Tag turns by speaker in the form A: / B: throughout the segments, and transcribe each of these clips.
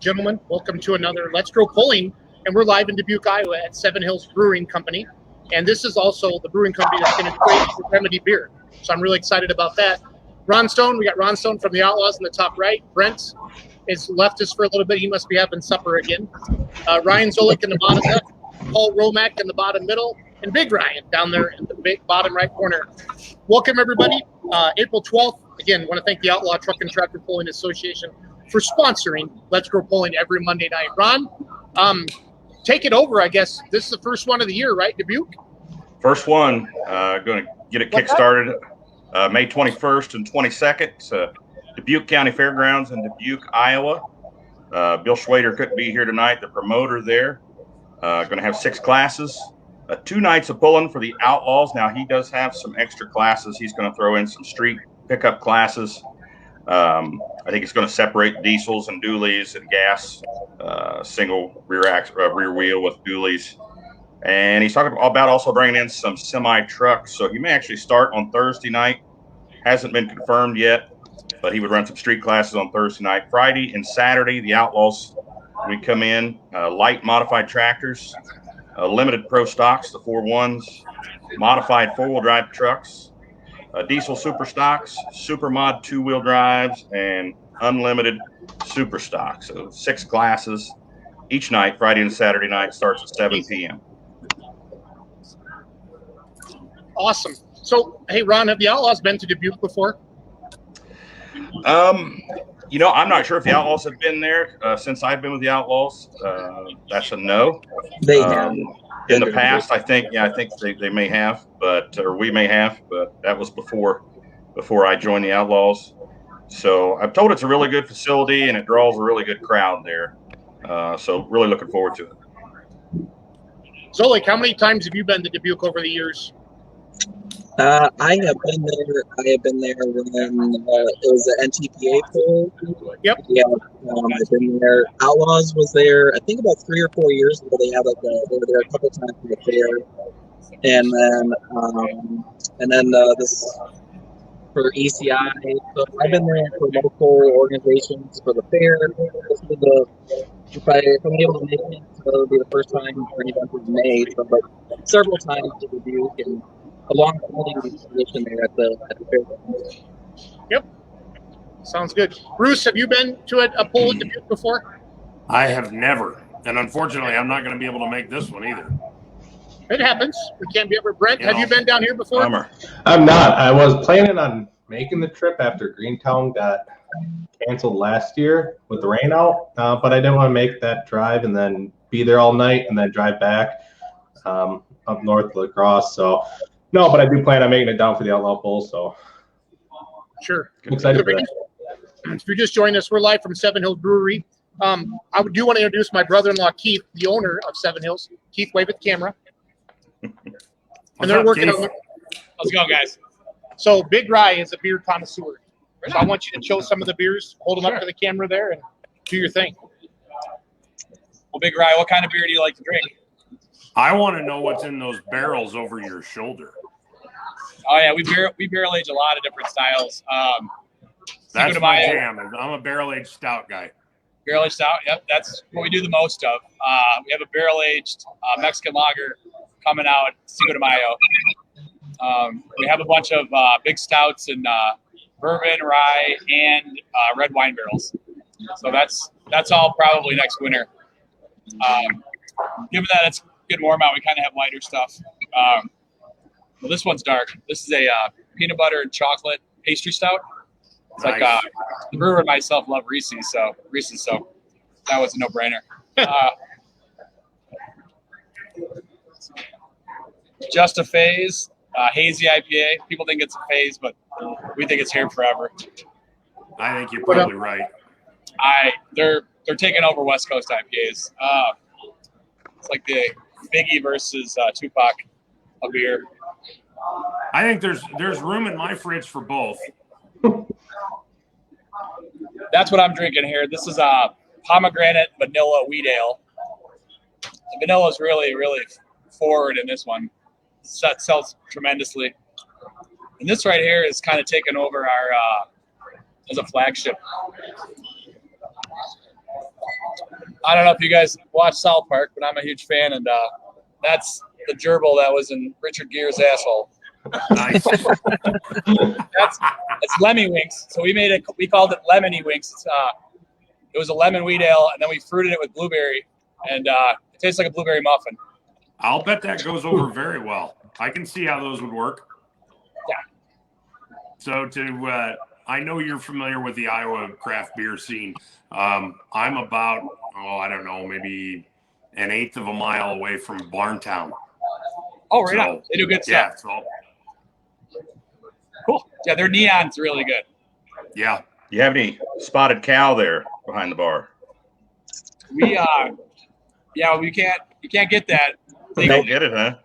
A: gentlemen, welcome to another Let's Grow Pulling, and we're live in Dubuque, Iowa at Seven Hills Brewing Company, and this is also the brewing company that's going to create the Remedy beer, so I'm really excited about that. Ron Stone, we got Ron Stone from the Outlaws in the top right. Brent has left us for a little bit. He must be having supper again. Ryan Zolik in the bottom left, Paul Romack in the bottom middle, and Big Ryan down there in the big bottom right corner. Welcome, everybody. April 12th, again, I want to thank the Outlaw Truck and Tractor Pulling Association for sponsoring Let's Grow Pulling every Monday night. Ron, take it over, I guess. This is the first one of the year, right, Dubuque?
B: First one. Going to get it kick-started May 21st and 22nd. Dubuque County Fairgrounds in Dubuque, Iowa. Bill Schwader couldn't be here tonight, the promoter there. Going to have 6 classes. 2 nights of pulling for the Outlaws. Now, he does have some extra classes. He's going to throw in some street pickup classes. I think he's going to separate diesels and dualies and gas, single rear wheel with dualies. And he's talking about also bringing in some semi trucks. So he may actually start on Thursday night. Hasn't been confirmed yet, but he would run some street classes on Thursday night. Friday and Saturday, the Outlaws, we come in, light modified tractors, limited pro stocks, the 4.1s, modified 4-wheel drive trucks, diesel super stocks, super mod 2-wheel drives, and unlimited super stocks. So 6 classes each night. Friday and Saturday night starts at 7 p.m.
A: Awesome. So, hey, Ron, have the Outlaws been to Dubuque before?
B: You know, I'm not sure if the Outlaws have been there since I've been with the Outlaws. That's a no.
C: They have.
B: In the past, I think they may have, or we may have, but that was before I joined the Outlaws. So I'm told it's a really good facility and it draws a really good crowd there. So really looking forward to it.
A: Zolik, how many times have you been to Dubuque over the years?
C: I have been there. I have been there when it was an NTPA poll.
A: Yep.
C: Yeah. I've been there. Outlaws was there, I think, about 3 or 4 years ago. They were there a couple times for the fair, and then this for ECI. So I've been there for multiple organizations for the fair. If I'm able to make it, so it'll be the first time for an event was made. So, but several times to Dubuque and along the position there at the fair.
A: Yep. Sounds good. Bruce, have you been to a poll at Dubuque before?
D: I have never. And unfortunately, I'm not going to be able to make this one either.
A: It happens. We can't be ever. Brent, have you been down here before?
B: Bummer.
E: I'm not. I was planning on making the trip after Greentown got canceled last year with the rain out, but I didn't want to make that drive and then be there all night and then drive back up north to La Crosse. So, no, but I do plan on making it down for the Outlaw Bowl. So,
A: sure.
E: I'm excited for that.
A: If you're just joining us, we're live from Seven Hills Brewery. I do want to introduce my brother-in-law, Keith, the owner of Seven Hills. Keith, wave at the camera. And they're working on.
F: How's it going, guys?
A: So Big Rye is a beer connoisseur. So I want you to show some of the beers, hold them up to the camera there, and do your thing.
F: Well, Big Rye, what kind of beer do you like to drink?
D: I want to know what's in those barrels over your shoulder.
F: Oh yeah, we barrel age a lot of different styles.
D: That's my jam. I'm a barrel aged stout guy.
F: Barrel aged stout. Yep, that's what we do the most of. We have a barrel aged Mexican lager coming out, Cinco de Mayo. We have a bunch of big stouts and bourbon, rye, and red wine barrels. So that's all probably next winter. Given that it's getting warm out, we kind of have lighter stuff. Well, this one's dark. This is a peanut butter and chocolate pastry stout. It's
D: nice.
F: like the brewer and myself love Reese's, so that was a no-brainer. Just a phase, hazy IPA. People think it's a phase, but we think it's here forever.
D: I think you're probably right.
F: They're taking over West Coast IPAs. It's like the Biggie versus Tupac of beer.
D: I think there's room in my fridge for both.
F: That's what I'm drinking here. This is a pomegranate vanilla wheat ale. The vanilla is really, really forward in this one. That sells tremendously. And this right here is kind of taking over our as a flagship. I don't know if you guys watch South Park, but I'm a huge fan, and that's the gerbil that was in Richard Gere's asshole.
D: Nice.
F: It's Lemmy Winks. So we called it Lemony Winks. It was a lemon wheat ale, and then we fruited it with blueberry, and it tastes like a blueberry muffin.
D: I'll bet that goes over very well. I can see how those would work.
F: Yeah.
D: So I know you're familiar with the Iowa craft beer scene. I'm about, I don't know, maybe an eighth of a mile away from Barntown.
F: Oh, right on. They do good stuff.
D: Yeah, so
F: cool. Yeah, their neon's really good.
D: Yeah.
B: You have any spotted cow there behind the bar?
F: We you can't get that.
B: You don't get it, huh?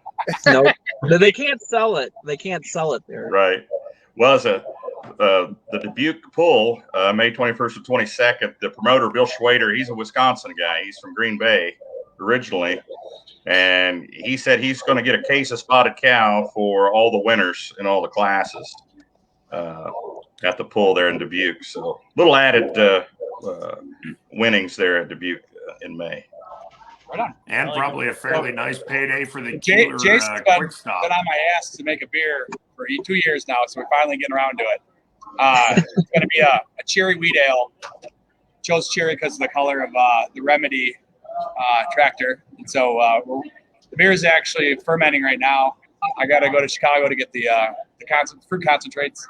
C: No, they can't sell it. They can't sell it there.
B: Right. Well, as the Dubuque pull, May 21st and 22nd, the promoter, Bill Schwader, he's a Wisconsin guy. He's from Green Bay originally. And he said he's going to get a case of spotted cow for all the winners in all the classes at the pull there in Dubuque. So little added winnings there at Dubuque in May.
F: Right on.
D: And probably a fairly nice payday for the
F: Jason's
D: quick stop.
F: been on my ass to make a beer for 2 years now, so we're finally getting around to it. It's going to be a cherry wheat ale. Chose cherry because of the color of the Remedy tractor. And so the beer is actually fermenting right now. I got to go to Chicago to get the fruit concentrates.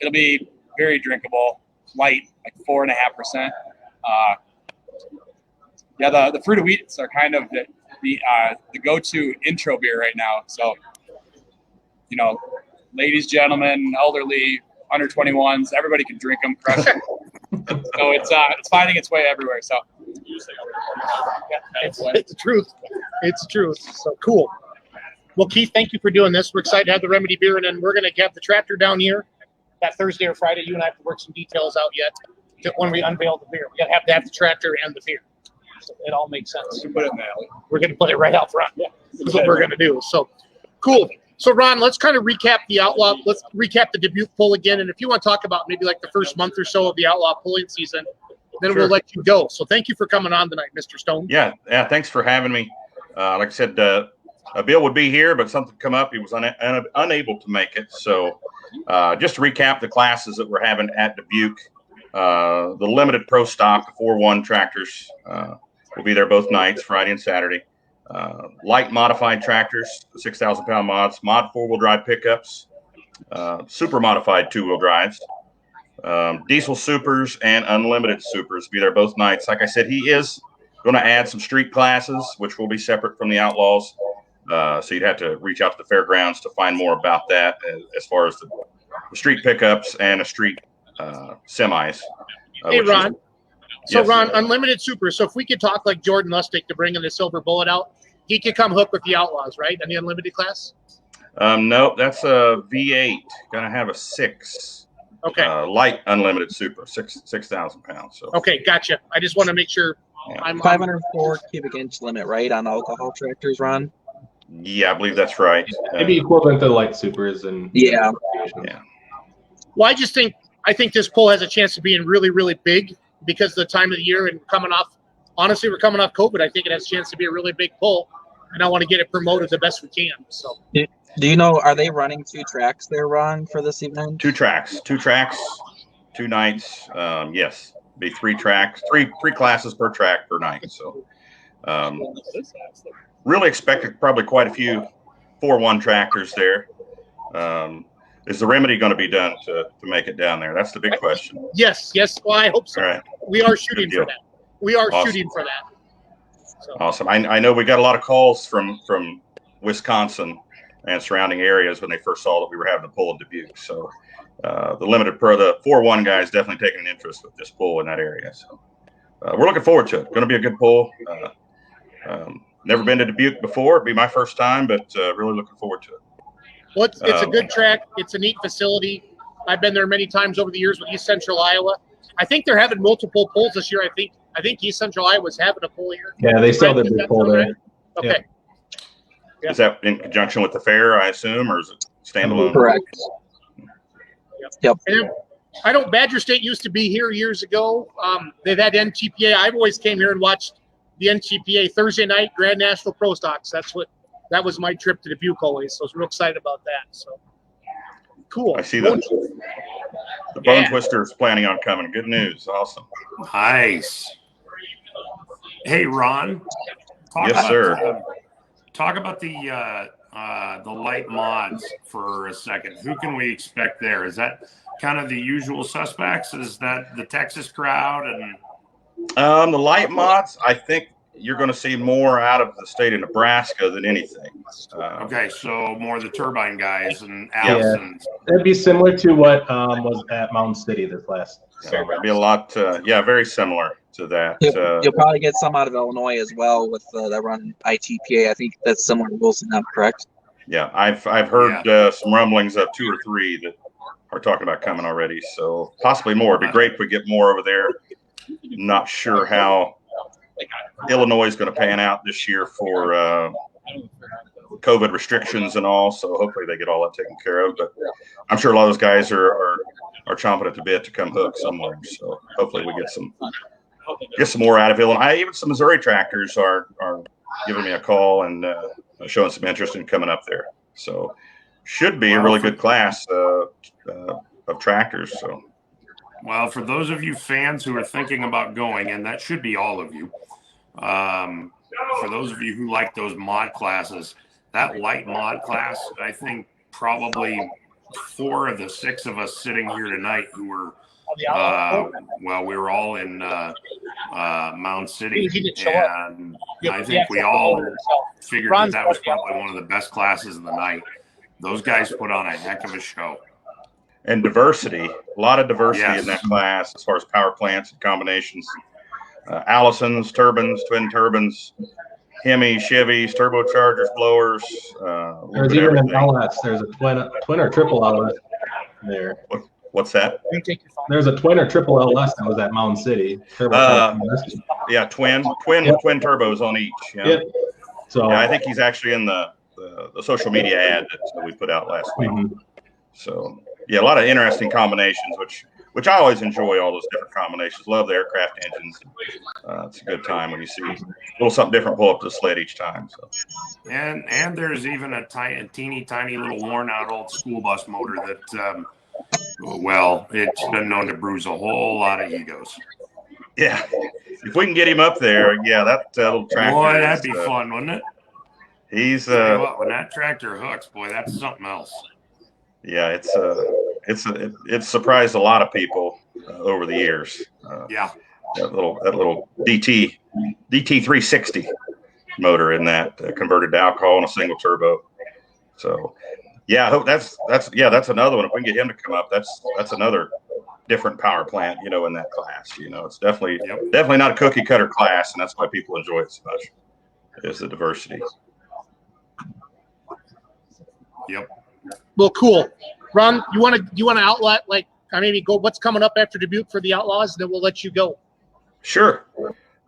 F: It'll be very drinkable, light, like 4.5%. Yeah, the fruit of wheats are kind of the go-to intro beer right now. So, ladies, gentlemen, elderly, under 21s, everybody can drink them, crush them. So it's finding its way everywhere. So
A: it's the truth. It's the truth. So cool. Well, Keith, thank you for doing this. We're excited to have the Remedy beer, and then we're going to have the tractor down here that Thursday or Friday. You and I have to work some details out yet when we unveil the beer. We have to have the tractor and the beer. So it all makes sense.
F: put it in the alley.
A: We're going to put it right out front. Yeah, that's what we're going to do. So cool. So Ron, let's kind of recap the Outlaw. Let's recap the Dubuque pull again. And if you want to talk about maybe like the first month or so of the Outlaw pulling season, then we'll let you go. So thank you for coming on tonight, Mr. Stone.
B: Yeah. Thanks for having me. Like I said, Bill would be here, but something come up. He was unable to make it. So just to recap the classes that we're having at Dubuque, the limited pro stock, the 4-1 tractors will be there both nights, Friday and Saturday. Light modified tractors, 6,000-pound mods, mod 4-wheel drive pickups, super modified 2-wheel drives, diesel supers, and unlimited supers be there both nights. Like I said, he is going to add some street classes, which will be separate from the Outlaws. So you'd have to reach out to the fairgrounds to find more about that as far as the street pickups and a street semis.
A: Hey, Ron. So,
B: Yes.
A: Ron, unlimited super. So if we could talk like Jordan Lustig to bring in the silver bullet out, he could come hook with the Outlaws, right? In the unlimited class?
B: No, that's a V8. Going to have a 6.
A: Okay.
B: Light unlimited super, 6,000 pounds. So.
A: Okay, gotcha. I just want to make sure I'm
C: 504 cubic inch limit, right, on alcohol tractors, Ron?
B: Yeah, I believe that's right.
E: Maybe equivalent to light supers and
C: Yeah.
A: Well, I think this poll has a chance of being really, really big because of the time of the year and honestly, we're coming off COVID. I think it has a chance to be a really big poll, and I want to get it promoted the best we can. So,
C: Do you know, are they running 2 tracks there, Ron, for this event?
B: 2 tracks, 2 nights. Yes, be 3 tracks, three classes per track per night. So, really expected probably quite a few 4-1 tractors there. Is the Remedy going to be done to make it down there? That's the big question.
A: yes. Well, I hope so.
B: All right.
A: We are shooting for that. We are
B: Awesome.
A: shooting for that. So.
B: Awesome. I know we got a lot of calls from Wisconsin and surrounding areas when they first saw that we were having the pull in Dubuque. So the 4-1 guys definitely taking an interest with this pull in that area. So we're looking forward to it. Going to be a good pull. Never been to Dubuque before. It'd be my first time, but really looking forward to it.
A: Well, it's a good track. It's a neat facility. I've been there many times over the years with East Central Iowa. I think they're having multiple polls this year. I think East Central Iowa's having a poll here.
E: yeah, they still did the poll there.
A: Okay.
B: Is that in conjunction with the fair, I assume, or is it standalone?
C: Correct.
A: And I know Badger State used to be here years ago. They've had NTPA. I've always came here and watched the NTPA Thursday night Grand National Pro Stocks. That was my trip to Dubuque always. So I was real excited about that. So cool.
B: I see the Bone Twister is planning on coming. Good news. Awesome.
D: Nice. Hey, Ron.
B: Yes, sir.
D: Talk about the light mods for a second. Who can we expect there? Is that kind of the usual suspects? Is that the Texas crowd? And
B: the light mods, I think you're going to see more out of the state of Nebraska than anything.
D: Okay, so more the turbine guys and Allison.
E: Yeah, it'd be similar to what was at Mountain City this last summer.
B: It'd be a lot, very similar to that.
C: You'll probably get some out of Illinois as well with that run ITPA. I think that's similar to Wilson, correct?
B: Yeah, I've heard some rumblings of 2 or 3 that are talking about coming already. So possibly more. It'd be great if we get more over there. Not sure how Illinois is going to pan out this year for COVID restrictions and all. So hopefully they get all that taken care of. But I'm sure a lot of those guys are chomping at the bit to come hook somewhere. So hopefully we get some more out of Illinois. Even some Missouri tractors are giving me a call and showing some interest in coming up there. So should be a really good class of tractors. So.
D: Well, for those of you fans who are thinking about going, and that should be all of you, for those of you who like those mod classes, that light mod class, I think probably 4 of the 6 of us sitting here tonight who were, we were all in Mound City, and I think we all figured that was probably one of the best classes of the night. Those guys put on a heck of a show.
B: And diversity, a lot of diversity in that class as far as power plants and combinations. Allisons, turbines, twin turbines, Hemis, Chevys, turbochargers, blowers.
E: There's even an LS. There's a twin or triple LS there.
B: What's that?
E: There's a twin or triple LS that was at Mountain City.
B: Yeah, twin turbos on each. Yeah.
E: Yep. So
B: I think he's actually in the social media ad that we put out last week.
E: Mm-hmm.
B: So yeah, a lot of interesting combinations, which I always enjoy, all those different combinations. Love the aircraft engines. It's a good time when you see a little something different pull up the sled each time. So.
D: And there's even a teeny tiny little worn out old school bus motor that, it's been known to bruise a whole lot of egos.
B: Yeah, if we can get him up there, that little tractor.
D: Boy, that'd be fun, wouldn't it?
B: He's
D: when that tractor hooks, boy, that's something else.
B: Yeah, it's surprised a lot of people over the years. That little DT 360 motor in that converted to alcohol and a single turbo. So I hope that's another one. If we can get him to come up, that's another different power plant, in that class. It's definitely not a cookie cutter class, and that's why people enjoy it so much. Is the diversity.
D: Yep.
A: Well, cool. Ron, you want to outlet maybe go what's coming up after Dubuque for the Outlaws, and then we'll let you go.
B: Sure.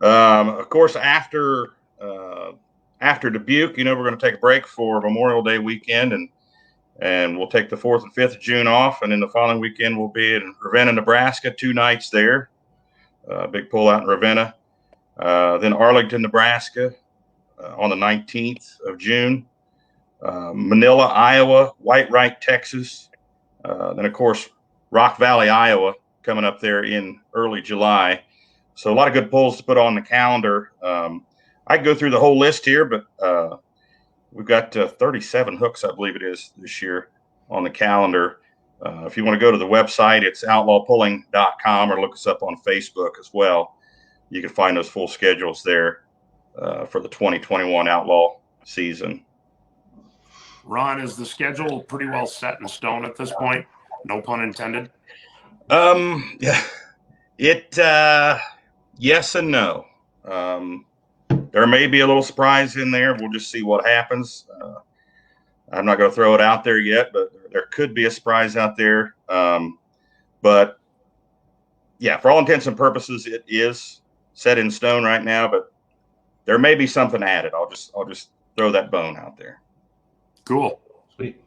B: Of course, after Dubuque, we're going to take a break for Memorial Day weekend, and we'll take the 4th and 5th of June off, and then the following weekend we'll be in Ravenna, Nebraska, 2 nights there. Big pull out in Ravenna. Then Arlington, Nebraska, on the 19th of June. Manila, Iowa, Whitewright, Texas. Then, of course, Rock Valley, Iowa, coming up there in early July. So a lot of good pulls to put on the calendar. I could go through the whole list here, but we've got 37 hooks, I believe it is, this year on the calendar. If you want to go to the website, it's outlawpulling.com, or look us up on Facebook as well. You can find those full schedules there for the 2021 Outlaw season.
D: Ron, is the schedule pretty well set in stone at this point? No pun intended.
B: Yes and no. There may be a little surprise in there. We'll just see what happens. I'm not going to throw it out there yet, but there could be a surprise out there. But yeah, for all intents and purposes, it is set in stone right now. But there may be something added. I'll just throw that bone out there.
D: Cool.
E: Sweet.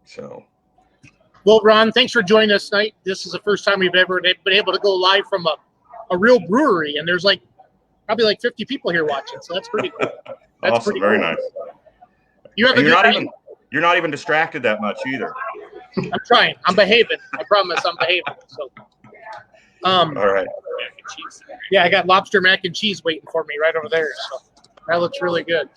B: So,
A: Well, Ron, thanks for joining us tonight. This is the first time we've ever been able to go live from a real brewery, and there's probably like 50 people here watching, so that's pretty cool. That's
B: awesome, very nice.
A: You have a good night?
B: You're not even distracted that much either.
A: I'm trying. I'm behaving. I promise I'm behaving. So,
B: all right.
A: Yeah, I got lobster mac and cheese waiting for me right over there. So that looks really good.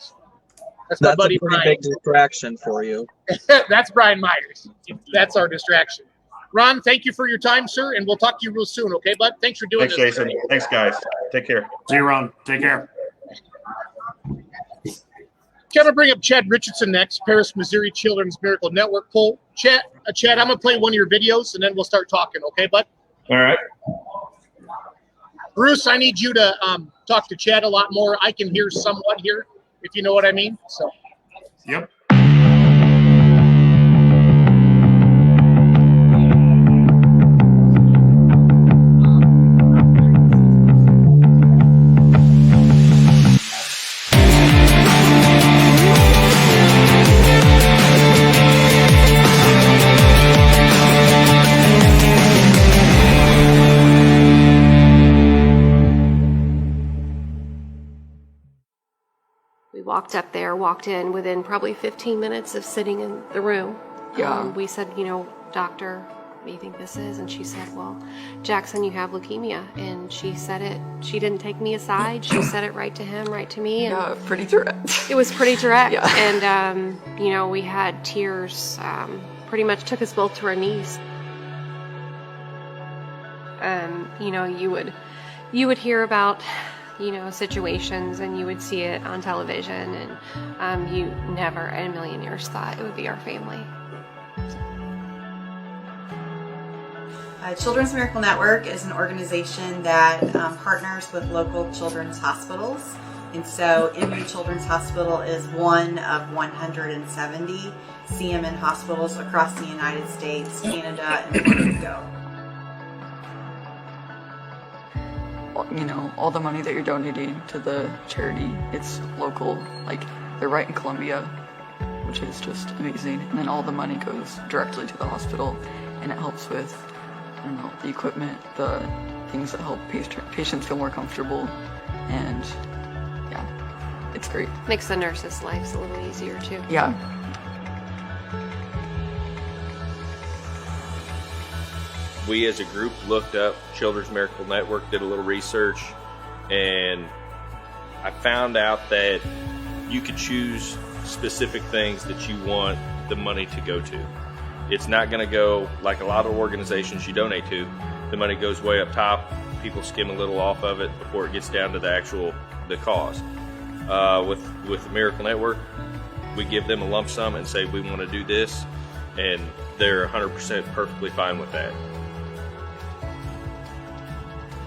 A: That's my buddy
C: a pretty
A: Brian.
C: big distraction for you.
A: That's Brian Myers. That's our distraction. Ron, thank you for your time, sir, and we'll talk to you real soon, okay, bud? Thanks for doing
B: this.
A: Thanks,
B: Jason. Thanks, guys. Take care.
D: See you, Ron. Take care.
A: I'm going to bring up Chad Richardson next, Paris, Missouri Children's Miracle Network poll. Chad, I'm going to play one of your videos, and then we'll start talking, okay, bud?
B: All right.
A: Bruce, I need you to talk to Chad a lot more. I can hear somewhat here, if you know what I mean. So.
D: Yep.
G: Up there, walked in within probably 15 minutes of sitting in the room.
H: Yeah.
G: We said, doctor, what do you think this is? And she said, well, Jackson, you have leukemia. And she said it. She didn't take me aside. She said it right to him, right to me. And
H: yeah, pretty direct.
G: It was pretty direct.
H: Yeah.
G: And, we had tears, pretty much took us both to our knees. You would hear about situations, and you would see it on television, and you never in a million years thought it would be our family.
I: Children's Miracle Network is an organization that partners with local children's hospitals. And so Emory Children's Hospital is one of 170 CMN hospitals across the United States, Canada, and Puerto Rico.
H: All the money that you're donating to the charity, it's local, they're right in Columbia, which is just amazing. And then all the money goes directly to the hospital, and it helps with, the equipment, the things that help patients feel more comfortable, and yeah, it's great.
G: Makes the nurses' lives a little easier too.
H: Yeah.
J: We as a group looked up Children's Miracle Network, did a little research, and I found out that you could choose specific things that you want the money to go to. It's not going to go like a lot of organizations you donate to. The money goes way up top. People skim a little off of it before it gets down to the cause. With the Miracle Network, we give them a lump sum and say we want to do this, and they're 100% perfectly fine with that.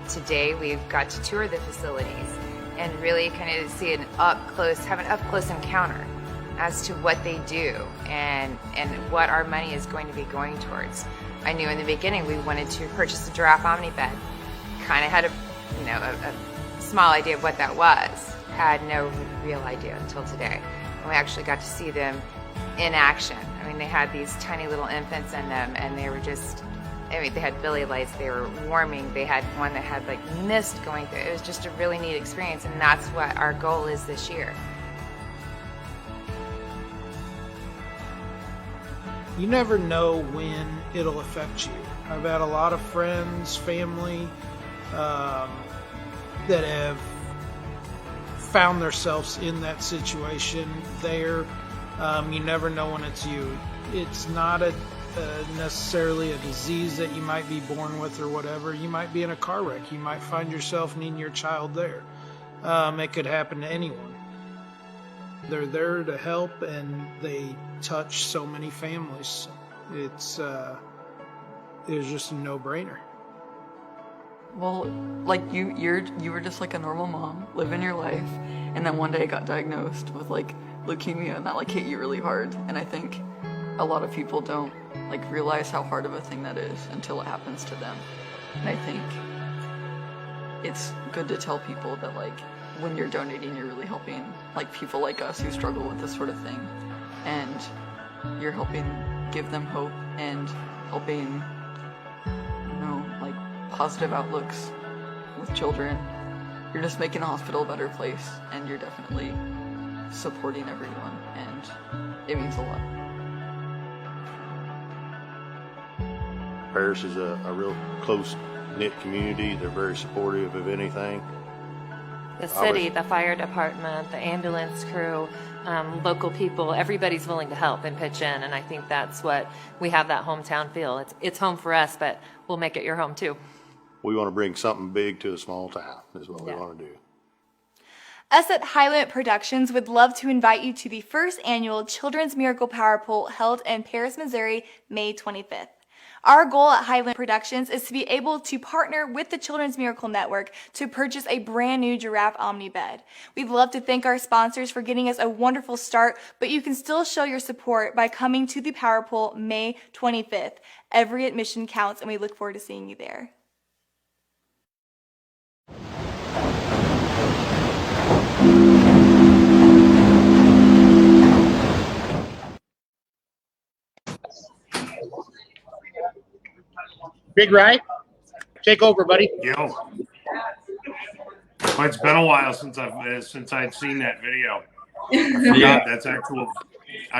K: Today we've got to tour the facilities and really kind of see have an up-close encounter as to what they do and what our money is going to be going towards. I knew in the beginning we wanted to purchase a giraffe omni bed. Kind of had a small idea of what that was. Had no real idea until today. And we actually got to see them in action. I mean, they had these tiny little infants in them, and they were just, they had billy lights, they were warming, they had one that had mist going through. It was just a really neat experience, and that's what our goal is this year.
L: You never know when it'll affect you. I've had a lot of friends, family, that have found themselves in that situation there. You never know when it's you. It's not necessarily a disease that you might be born with or whatever. You might be in a car wreck. You might find yourself needing your child there. It could happen to anyone. They're there to help, and they touch so many families. It was just a no-brainer.
H: Well, you were just a normal mom, living your life, and then one day got diagnosed with leukemia, and that hit you really hard. And I think a lot of people don't realize how hard of a thing that is until it happens to them. And I think it's good to tell people that when you're donating, you're really helping people like us who struggle with this sort of thing, and you're helping give them hope and helping, like positive outlooks with children. You're just making the hospital a better place, and you're definitely supporting everyone, and it means a lot.
M: Paris is a real close-knit community. They're very supportive of anything.
N: The city, the fire department, the ambulance crew, local people, everybody's willing to help and pitch in, and I think that's what we have, that hometown feel. It's home for us, but we'll make it your home too.
M: We want to bring something big to a small town is what we want to do.
O: Us at High Limit Productions would love to invite you to the first annual Children's Miracle Power Pole held in Paris, Missouri, May 25th. Our goal at High Limit Productions is to be able to partner with the Children's Miracle Network to purchase a brand new Giraffe Omni bed. We'd love to thank our sponsors for getting us a wonderful start, but you can still show your support by coming to the Power Pole May 25th. Every admission counts, and we look forward to seeing you there.
A: Big Rye, take over, buddy.
D: Yo, well, it's been a while since I'd seen that video. I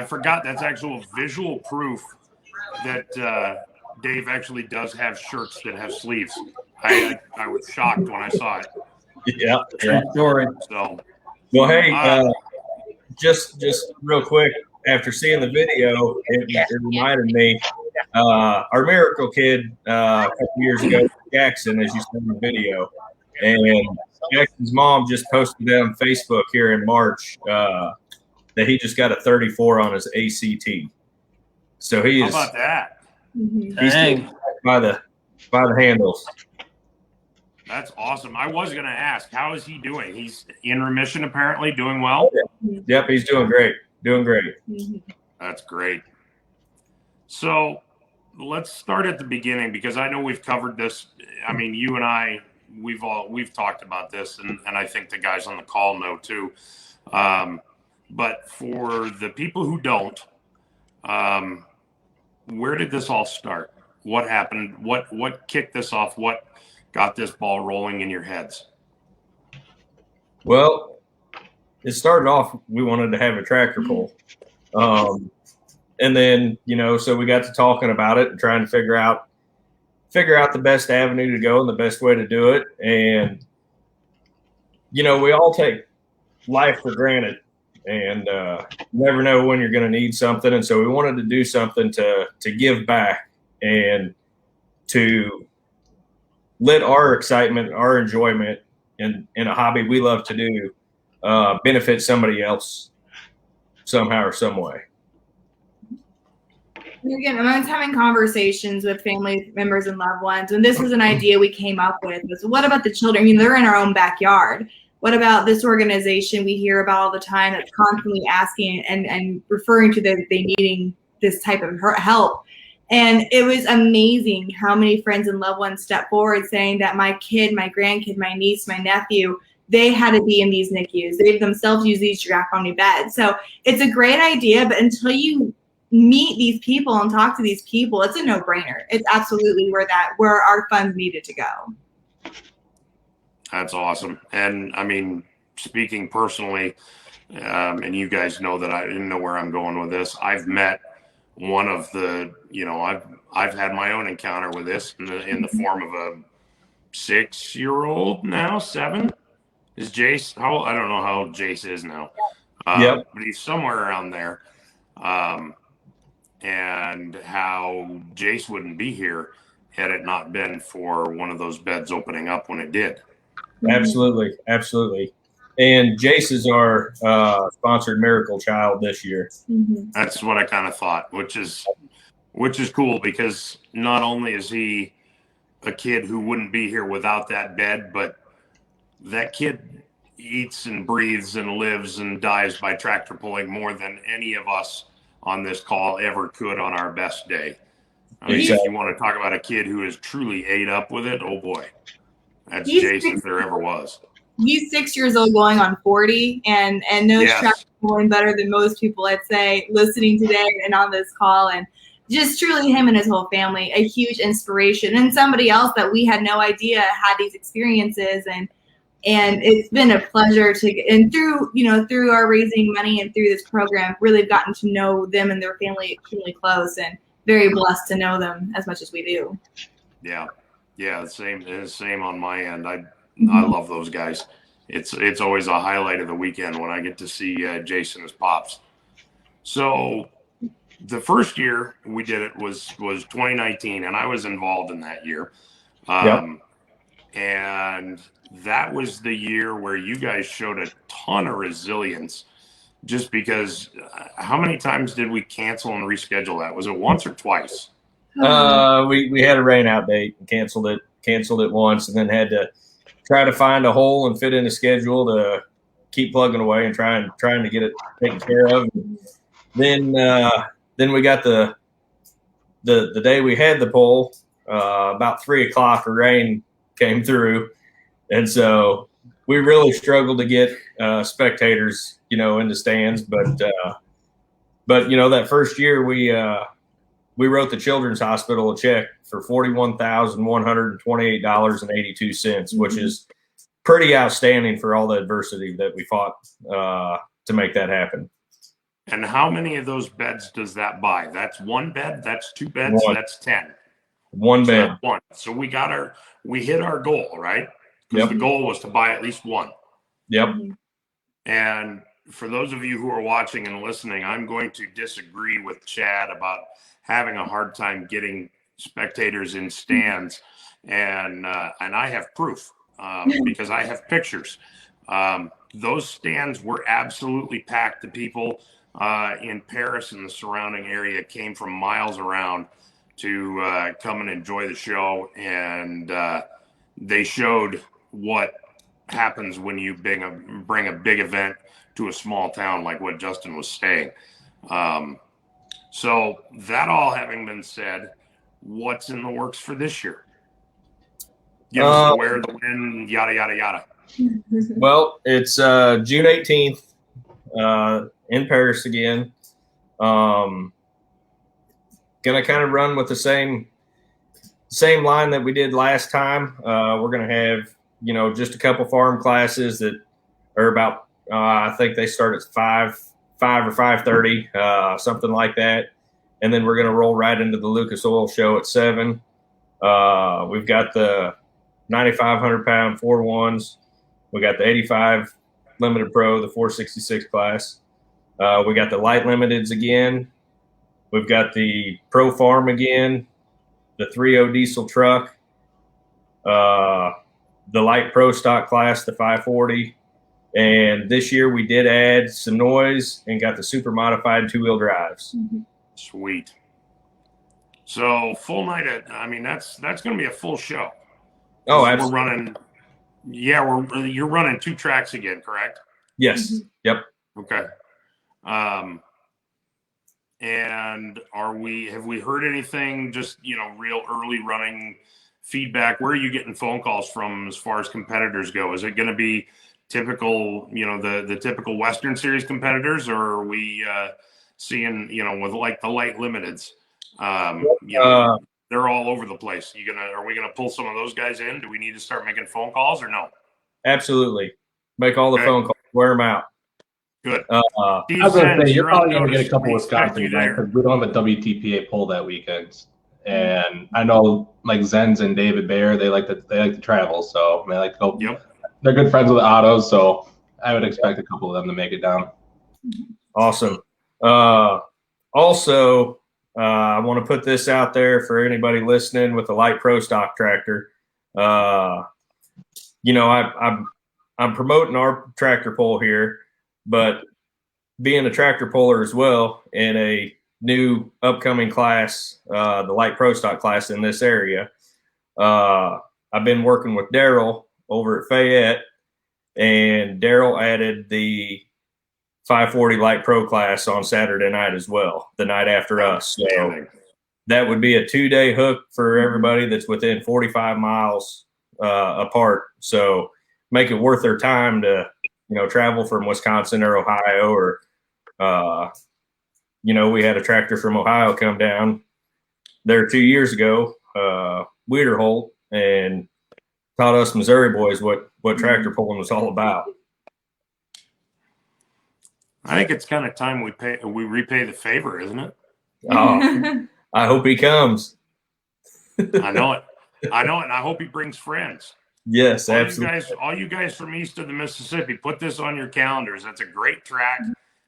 D: forgot that's actual visual proof that Dave actually does have shirts that have sleeves. I was shocked when I saw it.
P: Yeah, true story.
D: So,
P: well, hey, just real quick, after seeing the video, it reminded me. Our miracle kid a couple years ago, Jackson, as you saw in the video, and Jackson's mom just posted on Facebook here in March that he just got a 34 on his ACT. So he is.
D: How about that?
P: He's by the handles.
D: That's awesome. I was going to ask, how is he doing? He's in remission, apparently, doing well.
P: Yep, he's doing great. Doing great.
D: That's great. So let's start at the beginning, because I know we've covered this. I mean, you and I, we've talked about this, and I think the guys on the call know too. But for the people who don't, where did this all start? What happened? What kicked this off? What got this ball rolling in your heads?
P: Well, it started off, we wanted to have a tractor pull. And then, so we got to talking about it and trying to figure out the best avenue to go and the best way to do it. And, we all take life for granted, and never know when you're going to need something. And so we wanted to do something to give back and to let our excitement, our enjoyment in a hobby we love to do benefit somebody else somehow or some way.
Q: Again, I was having conversations with family members and loved ones, and this was an idea we came up with. Was, what about the children? I mean, they're in our own backyard. What about this organization we hear about all the time that's constantly asking and referring to they needing this type of help? And it was amazing how many friends and loved ones stepped forward saying that my kid, my grandkid, my niece, my nephew, they had to be in these NICUs. They themselves use these Giraffe Omni beds. So it's a great idea, but until you meet these people and talk to these people, it's a no-brainer. It's absolutely where our funds needed to go.
D: That's awesome. And I mean, speaking personally, and you guys know that I didn't know where I'm going with this. I've met one of the, I've had my own encounter with this in the form of a 6-year-old now, 7. Is Jace? I don't know how Jace is now. But he's somewhere around there. And how Jace wouldn't be here had it not been for one of those beds opening up when it did.
P: Absolutely. Absolutely. And Jace is our sponsored Miracle Child this year.
D: That's what I kind of thought, which is cool, because not only is he a kid who wouldn't be here without that bed, but that kid eats and breathes and lives and dies by tractor pulling more than any of us on this call ever could on our best day. I mean, if you want to talk about a kid who is truly ate up with it, oh boy, that's Jace if there ever was.
Q: He's 6 years old going on 40 and knows tractor pulling better than most people, I'd say, listening today and on this call. And just truly him and his whole family, a huge inspiration, and somebody else that we had no idea had these experiences. And it's been a pleasure and through our raising money and through this program, really have gotten to know them and their family extremely close, and very blessed to know them as much as we do.
D: Yeah. Same on my end. I love those guys. It's always a highlight of the weekend when I get to see Jason as Pops. So the first year we did it was 2019, and I was involved in that year. And that was the year where you guys showed a ton of resilience, just because how many times did we cancel and reschedule that? Was it once or twice?
P: We had a rain out date and canceled it once, and then had to try to find a hole and fit in a schedule to keep plugging away and trying to get it taken care of. Then we got the day we had the poll, about 3:00, the rain came through, and so we really struggled to get spectators, in the stands. But that first year we wrote the Children's Hospital a check for $41,128.82, which is pretty outstanding for all the adversity that we fought to make that happen.
D: And how many of those beds does that buy? That's one bed, that's two beds,
P: One.
D: that's 10.
P: One bed.
D: One. So we hit our goal, right? Because
P: Yep.
D: the goal was to buy at least one.
P: Yep.
D: And for those of you who are watching and listening, I'm going to disagree with Chad about having a hard time getting spectators in stands, and I have proof because I have pictures. Those stands were absolutely packed. The people in Paris and the surrounding area came from miles around to come and enjoy the show, and they showed what happens when you bring a big event to a small town, like what Justin was saying. So that all having been said, what's in the works for this year? Give us the where, the when, yada, yada, yada.
P: Well, it's June 18th in Paris again. Gonna kind of run with the same line that we did last time. We're gonna have just a couple farm classes that are about I think they start at 5 or 5:30, something like that, and then we're gonna roll right into the Lucas Oil Show at 7. We've got the 9,500 pound 4-1s. We got the 85 Limited Pro, the 466 class. We got the light limiteds again. We've got the Pro Farm again, the 3.0 diesel truck, the light Pro Stock class, the 540. And this year we did add some noise and got the super modified 2-wheel drives.
D: Sweet. So full night that's going to be a full show.
P: Oh, absolutely.
D: We're running. Yeah, you're running 2 tracks again, correct?
P: Yes. Yep.
D: Okay. And have we heard anything, just, real early running feedback? Where are you getting phone calls from as far as competitors go? Is it going to be typical, the typical Western Series competitors, or are we seeing, with like the light limiteds, they're all over the place. Are we gonna pull some of those guys in? Do we need to start making phone calls or no?
P: Absolutely. Make all the phone calls, wear them out.
D: Good.
E: I was going to say, you're probably going to get a couple Wisconsin guys because we don't have a WTPA poll that weekend. And I know like Zenz and David Bayer, they like to travel, so they like to go.
D: Yep.
E: They're good friends with autos, so I would expect a couple of them to make it down.
P: Awesome. Also, I want to put this out there for anybody listening with a light Pro Stock tractor. I'm promoting our tractor pull here, but being a tractor puller as well in a new upcoming class, the light Pro Stock class in this area, I've been working with Daryl over at Fayette, and Daryl added the 540 Light Pro class on Saturday night as well, the night after us. So that would be a 2-day hook for everybody that's within 45 miles apart. So make it worth their time to, travel from Wisconsin or Ohio, or, we had a tractor from Ohio come down there 2 years ago, Wiederholt, and taught us Missouri boys what tractor pulling was all about.
D: I think it's kind of time we repay the favor, isn't it?
P: Oh, I hope he comes.
D: I know it. I know it, and I hope he brings friends.
P: Yes, absolutely.
D: All you guys from east of the Mississippi, put this on your calendars. That's a great track.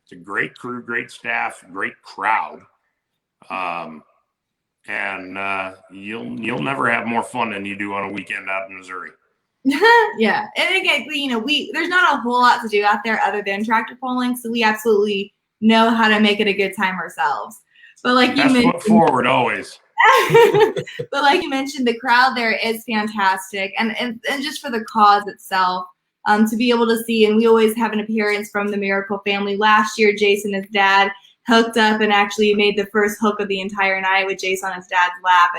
D: It's a great crew, great staff, great crowd. And you'll never have more fun than you do on a weekend out in Missouri.
Q: Yeah, and again, there's not a whole lot to do out there other than tractor pulling, so we absolutely know how to make it a good time ourselves. But like you mentioned,
D: foot forward always.
Q: But like you mentioned, the crowd there is fantastic, and just for the cause itself, to be able to see, and we always have an appearance from the Miracle family. Last year, Jason, his dad, hooked up and actually made the first hook of the entire night with Jason on his dad's lap,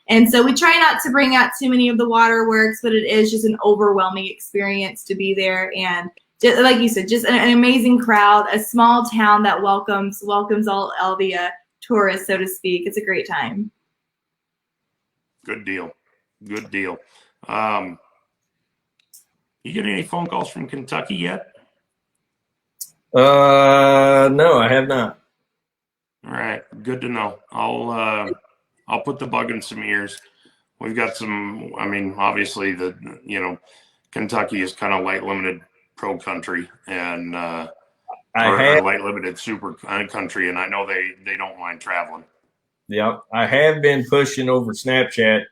Q: and so we try not to bring out too many of the waterworks, but it is just an overwhelming experience to be there. And just, like you said, just an amazing crowd, a small town that welcomes all the tourists, so to speak. It's a great time.
D: Good deal. Good deal. You get any phone calls from Kentucky yet?
P: No, I have not.
D: All right. Good to know. I'll put the bug in some ears. We've got some, obviously Kentucky is kind of light limited pro country and light limited super country. And I know they don't mind traveling.
P: Yep. I have been pushing over Snapchat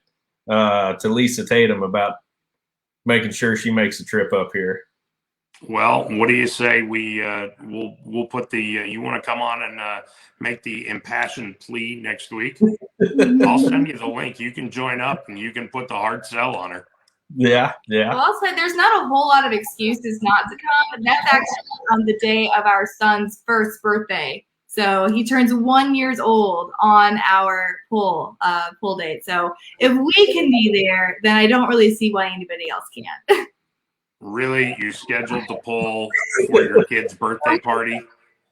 P: to Lisa Tatum about making sure she makes a trip up here.
D: Well, what do you say we'll put the you want to come on and make the impassioned plea next week? I'll send you the link. You can join up and you can put the hard sell on her.
P: Yeah.
Q: Well, I'll say there's not a whole lot of excuses not to come, and that's actually on the day of our son's first birthday. So he turns 1 year old on our pull date. So if we can be there, then I don't really see why anybody else can't.
D: Really? You scheduled to pull for your kid's birthday party?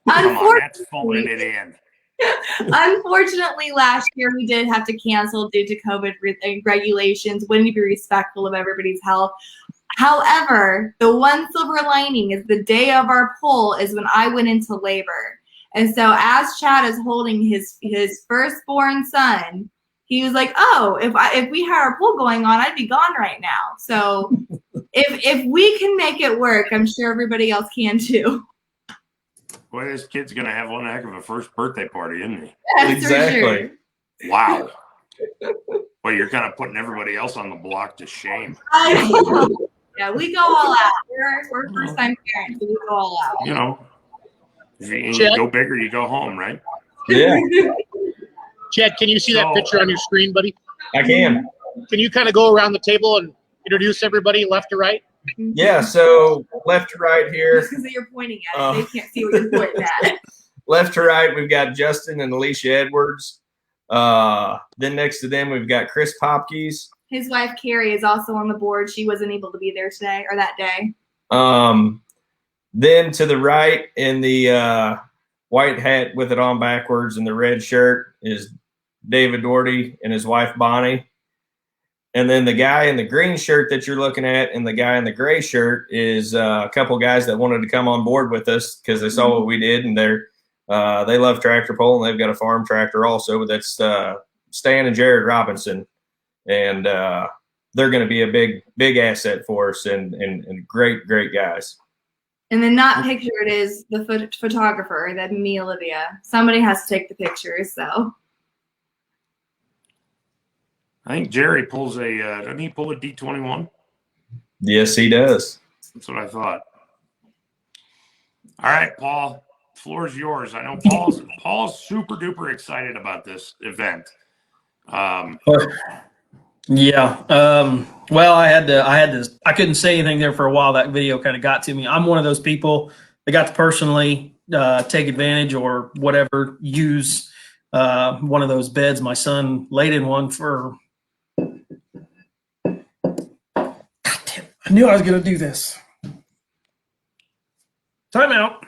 D: Come on, that's phoning it in.
Q: Unfortunately, last year we did have to cancel due to COVID regulations. Wouldn't be respectful of everybody's health. However, the one silver lining is the day of our pull is when I went into labor. And so as Chad is holding his firstborn son, he was like, "Oh, if we had our pool going on, I'd be gone right now." So if we can make it work, I'm sure everybody else can too.
D: Boy, this kid's gonna have one heck of a first birthday party, isn't he?
Q: That's exactly. For sure.
D: Wow. Well, you're kind of putting everybody else on the block to shame.
Q: Yeah, we go all out. We're first time parents, so we go all out.
D: If you go big or you go home, right?
P: Yeah.
A: Chad, can you see that picture on your screen, buddy?
P: I can.
A: Can you kind of go around the table and introduce everybody left to right?
P: Yeah, so left to right here.
Q: Just because you're pointing at it, they can't see what you're pointing at.
P: Left to right, we've got Justin and Alicia Edwards. Then next to them, we've got Chris Popkes.
Q: His wife, Carrie, is also on the board. She wasn't able to be there today or that day.
P: Then to the right in the white hat with it on backwards and the red shirt is David Doherty and his wife, Bonnie. And then the guy in the green shirt that you're looking at and the guy in the gray shirt is a couple guys that wanted to come on board with us because they saw what we did, and they love tractor pull, and they've got a farm tractor also, but that's Stan and Jared Robinson. And they're going to be a big asset for us and great guys.
Q: And then not pictured is the photographer, that me, Olivia. Somebody has to take the pictures, so.
D: I think Jerry pulls doesn't he pull a D21?
P: Yes, he does.
D: That's what I thought. All right, Paul, floor's yours. I know Paul's super duper excited about this event.
R: Yeah. Well, I couldn't say anything there for a while. That video kind of got to me. I'm one of those people that got to personally take advantage or whatever, use one of those beds. My son laid in one for, I knew I was going to do this. Time out.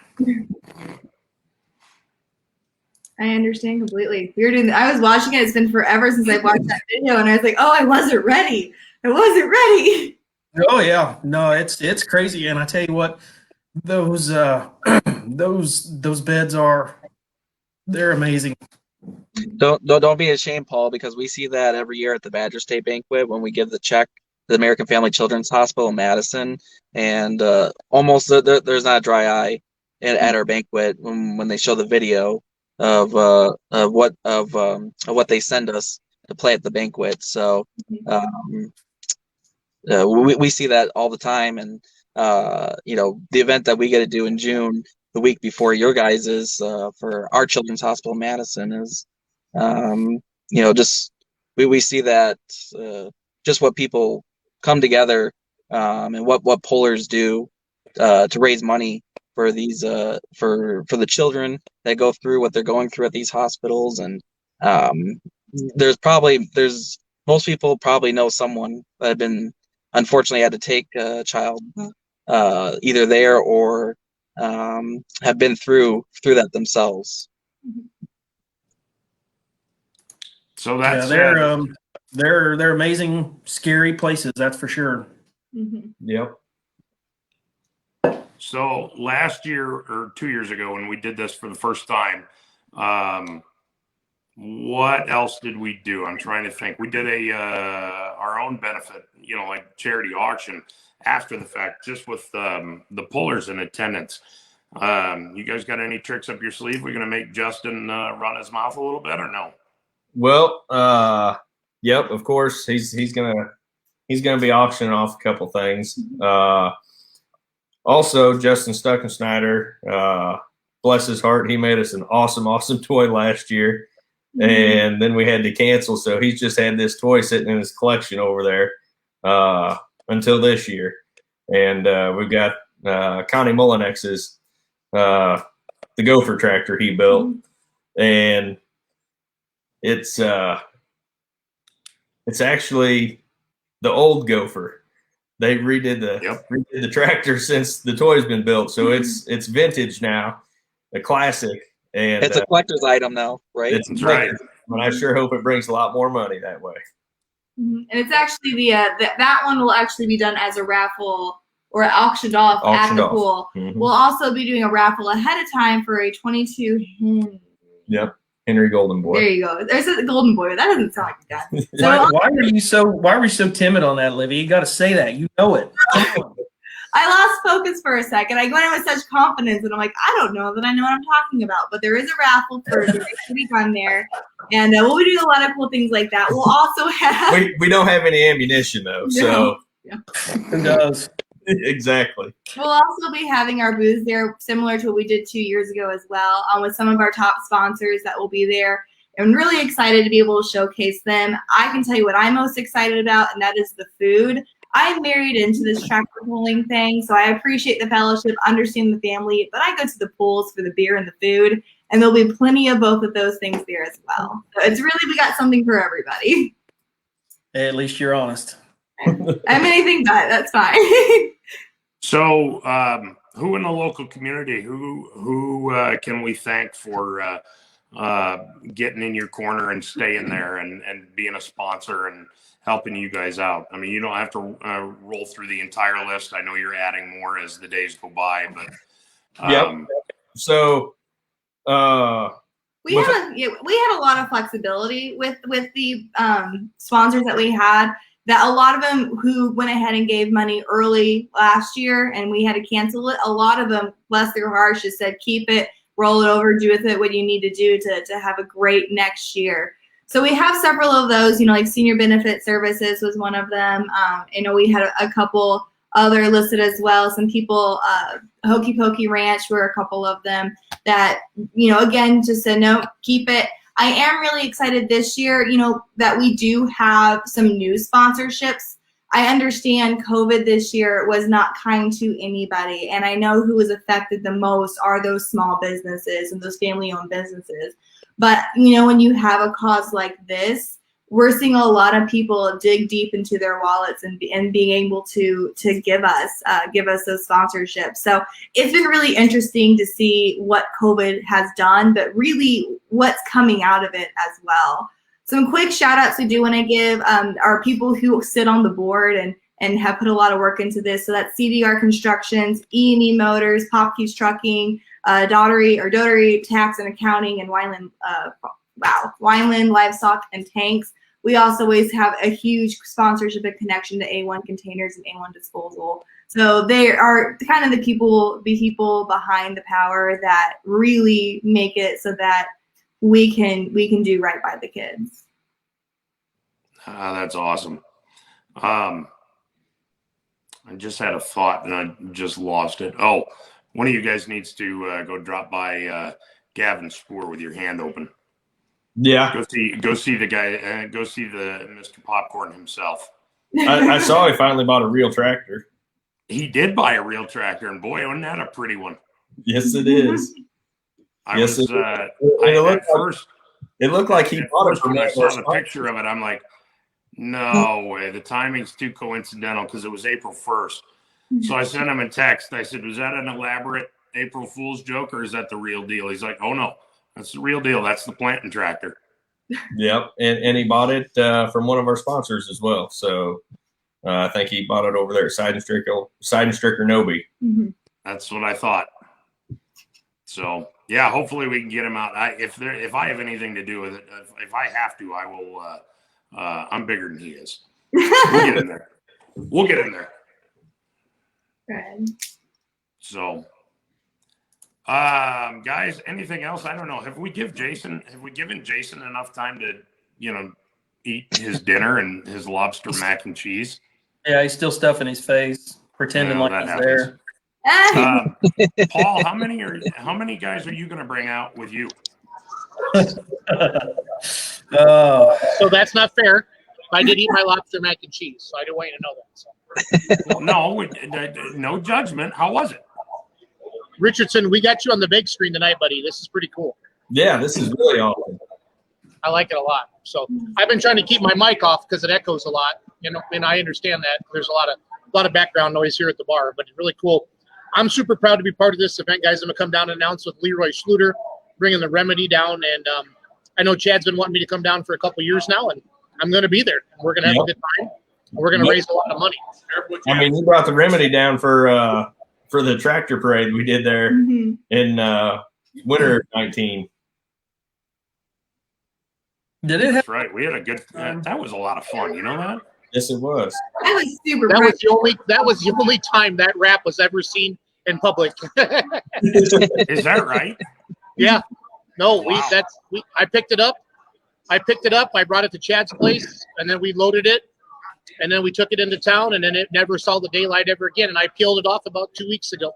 Q: I understand completely. We were doing. I was watching it. It's been forever since I watched that video, and I was like, "Oh, I wasn't ready. I wasn't ready."
R: Oh yeah, no, it's crazy, and I tell you what, those those beds they're amazing.
C: Don't be ashamed, Paul, because we see that every year at the Badger State Banquet when we give the check to the American Family Children's Hospital in Madison, and almost there's not a dry eye at our banquet when they show the video of what they send us to play at the banquet. So we see that all the time, and the event that we get to do in June, the week before your guys' is for our Children's Hospital in Madison is. Just we see that just what people come together and what pullers do to raise money for these for the children that go through what they're going through at these hospitals. And there's most people probably know someone that have been unfortunately had to take a child either there or have been through that themselves.
D: So that's
R: they're amazing, scary places. That's for sure.
P: Yep.
D: So last year or 2 years ago when we did this for the first time, what else did we do? I'm trying to think. We did our own benefit, like charity auction after the fact, just with the pullers in attendance. You guys got any tricks up your sleeve? We're gonna make Justin run his mouth a little bit, or no?
P: Well, yep, of course he's gonna be auctioning off a couple things. Also, Justin Stuckensnyder, bless his heart, he made us an awesome toy last year, and then we had to cancel. So he's just had this toy sitting in his collection over there until this year. And we've got Connie Mullinex's the Gopher tractor he built, and it's actually the old Gopher. They redid the tractor since the toy's been built, so it's vintage now, a classic, and
C: it's a collector's item now, right?
P: That's right. But I sure hope it brings a lot more money that way.
Q: And it's actually that one will actually be done as a raffle or auctioned off at the pool. We'll also be doing a raffle ahead of time for a 22 Henry.
P: Yep. Henry Golden Boy.
Q: There you go. There's a Golden Boy. That doesn't sound like a gun.
R: So why were you so timid on that, Livy? You got to say that. You know it.
Q: I lost focus for a second. I went in with such confidence, and I'm like, I don't know that I know what I'm talking about. But there is a raffle for the next week on there, and we'll be doing a lot of cool things like that. We'll also have.
P: We don't have any ammunition though, so.
Q: Yeah.
R: Who does?
P: Exactly.
Q: We'll also be having our booth there, similar to what we did 2 years ago as well, with some of our top sponsors that will be there. I'm really excited to be able to showcase them. I can tell you what I'm most excited about, and that is the food. I'm married into this tractor pulling thing, so I appreciate the fellowship, understand the family, but I go to the pools for the beer and the food, and there'll be plenty of both of those things there as well. So it's really, we got something for everybody.
R: Hey, at least you're honest.
Q: I'm anything but, that's fine.
D: So, who in the local community, who can we thank for getting in your corner and staying there and being a sponsor and helping you guys out? I mean, you don't have to roll through the entire list. I know you're adding more as the days go by, but
P: yep. So
Q: we had a lot of flexibility with the sponsors that we had. That a lot of them who went ahead and gave money early last year and we had to cancel it, a lot of them, bless their hearts, just said, keep it, roll it over, do with it what you need to do to have a great next year. So we have several of those, like Senior Benefit Services was one of them. We had a couple other listed as well. Some people, Hokey Pokey Ranch were a couple of them that, again, just said, no, keep it. I am really excited this year, that we do have some new sponsorships. I understand COVID this year was not kind to anybody, and I know who was affected the most are those small businesses and those family-owned businesses. But, when you have a cause like this, we're seeing a lot of people dig deep into their wallets and being able to give us those sponsorships. So it's been really interesting to see what COVID has done, but really what's coming out of it as well. Some quick shout outs we do want to give are people who sit on the board and have put a lot of work into this. So that's CDR Constructions, E&E Motors, Popke's Trucking, Dotery Tax and Accounting, and Wineland Livestock and Tanks. We also always have a huge sponsorship and connection to A1 Containers and A1 Disposal. So they are kind of the people behind the power that really make it so that we can do right by the kids.
D: That's awesome. I just had a thought and I just lost it. Oh, one of you guys needs to go drop by Gavin Spoor with your hand open.
P: Yeah.
D: Go see the guy. Go see the Mr. Popcorn himself.
P: I saw he finally bought a real tractor.
D: He did buy a real tractor, and boy, wasn't that a pretty one?
P: Yes, it is. It looked like he bought it
D: when I saw the picture of it. I'm like, no way. The timing's too coincidental because it was April 1st. So I sent him a text. I said, was that an elaborate April Fool's joke or is that the real deal? He's like, oh, no, that's the real deal. That's the planting tractor.
P: Yep. And he bought it from one of our sponsors as well. So I think he bought it over there at Side and Stricker Noby.
Q: Mm-hmm.
D: That's what I thought. So, yeah, hopefully we can get him out. If I have anything to do with it, if I have to, I will. I'm bigger than he is. We'll get in there.
Q: Good.
D: So, guys, anything else? I don't know. Have we given Jason enough time to, eat his dinner and his lobster mac and cheese?
R: Yeah, he's still stuffing his face, pretending like he's there.
D: Paul, how many guys are you going to bring out with you?
A: So that's not fair. I did eat my lobster mac and cheese, so I didn't want you to know that. So.
D: No judgment. How was it?
A: Richardson, we got you on the big screen tonight, buddy. This is pretty cool.
P: Yeah, this is really awesome.
A: I like it a lot. So I've been trying to keep my mic off because it echoes a lot. And I understand that there's a lot of background noise here at the bar, but it's really cool. I'm super proud to be part of this event, guys. I'm gonna come down and announce with Leroy Schluter, bringing the Remedy down, and I know Chad's been wanting me to come down for a couple of years now, and I'm gonna be there. We're gonna have a good time. And we're gonna raise a lot of money.
P: I mean, you brought the Remedy down for the tractor parade we did there in winter of 19.
R: Did it?
D: That's right. We had a good. That was a lot of fun. You know that?
P: Yes, it was.
Q: That was super.
A: That was the only time that rap was ever seen in public.
D: Is that right?
A: Yeah. No, I picked it up. I brought it to Chad's place, and then we loaded it, and then we took it into town, and then it never saw the daylight ever again. And I peeled it off about 2 weeks ago.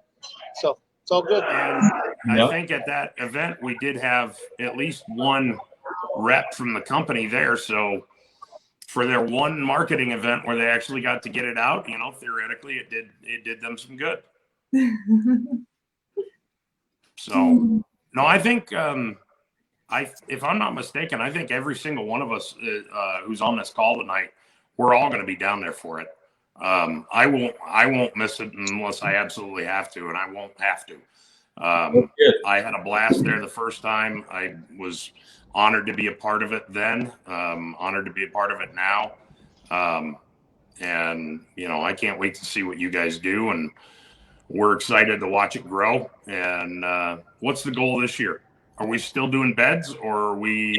A: So it's all good.
D: And I think at that event we did have at least one rep from the company there. So for their one marketing event where they actually got to get it out, theoretically it did them some good. So no, I think if I'm not mistaken, I think every single one of us who's on this call tonight, we're all going to be down there for it. I won't miss it unless I absolutely have to, and I won't have to. I had a blast there the first time. I was honored to be a part of it then, honored to be a part of it now. And, I can't wait to see what you guys do, and we're excited to watch it grow. And what's the goal this year? Are we still doing beds, or are we?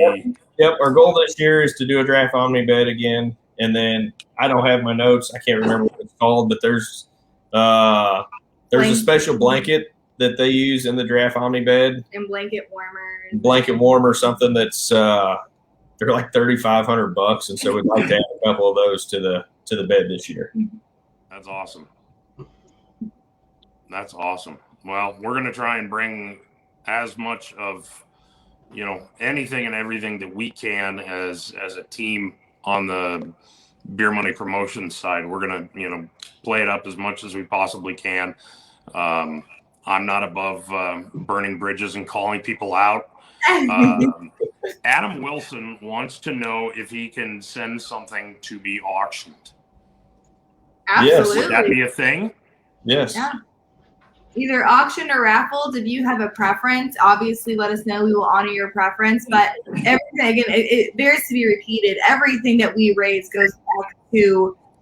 P: Yep. Our goal this year is to do a Draft Omni bed again. And then I don't have my notes. I can't remember what it's called, but there's a special blanket that they use in the Draft Omni bed.
Q: And blanket
P: warmer, something that's they're like $3,500, and so we'd like to add a couple of those to the bed this year.
D: That's awesome. Well, we're gonna try and bring as much of anything and everything that we can as a team on the Beer Money promotion side. We're gonna play it up as much as we possibly can. I'm not above burning bridges and calling people out. Adam Wilson wants to know if he can send something to be auctioned.
Q: Absolutely.
D: Would that be a thing?
P: Yes.
Q: Yeah. Either auction or raffles. If you have a preference, obviously let us know. We will honor your preference. But everything, again, it bears to be repeated. Everything that we raise goes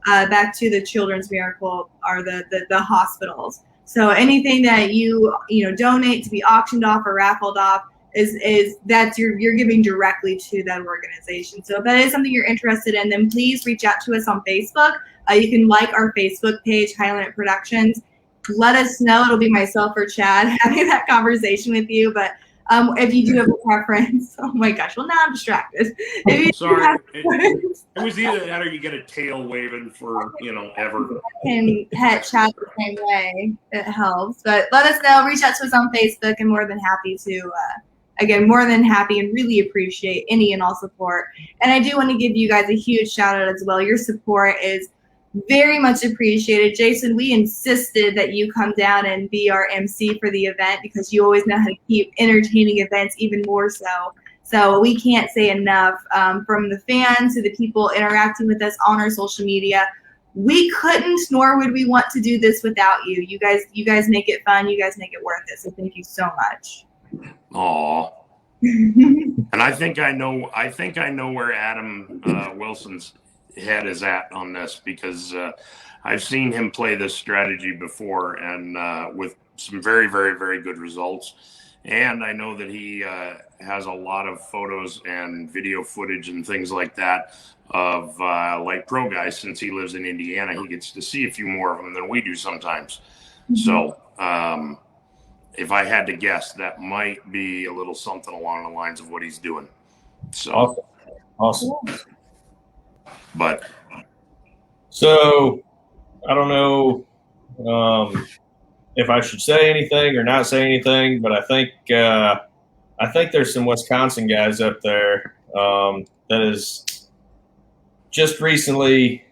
Q: back to the Children's Miracle or the hospitals. So anything that you donate to be auctioned off or raffled off is that's you're giving directly to that organization. So if that is something you're interested in, then please reach out to us on Facebook. You can like our Facebook page, Highland Productions. Let us know. It'll be myself or Chad having that conversation with you. But if you do have a preference, oh my gosh, well now I'm distracted.
D: Sorry, it was either that or you get a tail waving for ever.
Q: And pet chat the same way. It helps. But let us know. Reach out to us on Facebook, and more than happy to. More than happy and really appreciate any and all support. And I do want to give you guys a huge shout out as well. Your support is very much appreciated. Jason, we insisted that you come down and be our MC for the event because you always know how to keep entertaining events even more so. So we can't say enough from the fans to the people interacting with us on our social media. We couldn't, nor would we want to do this without you. You guys make it fun. You guys make it worth it. So thank you so much.
D: Aw. And I think I know where Adam Wilson's head is at on this because I've seen him play this strategy before and with some very, very, very good results. And I know that he has a lot of photos and video footage and things like that of Light Pro guys. Since he lives in Indiana, he gets to see a few more of them than we do sometimes. Mm-hmm. So if I had to guess, that might be a little something along the lines of what he's doing. So
P: awesome.
D: But
P: so I don't know if I should say anything or not say anything, but I think there's some Wisconsin guys up there that is just recently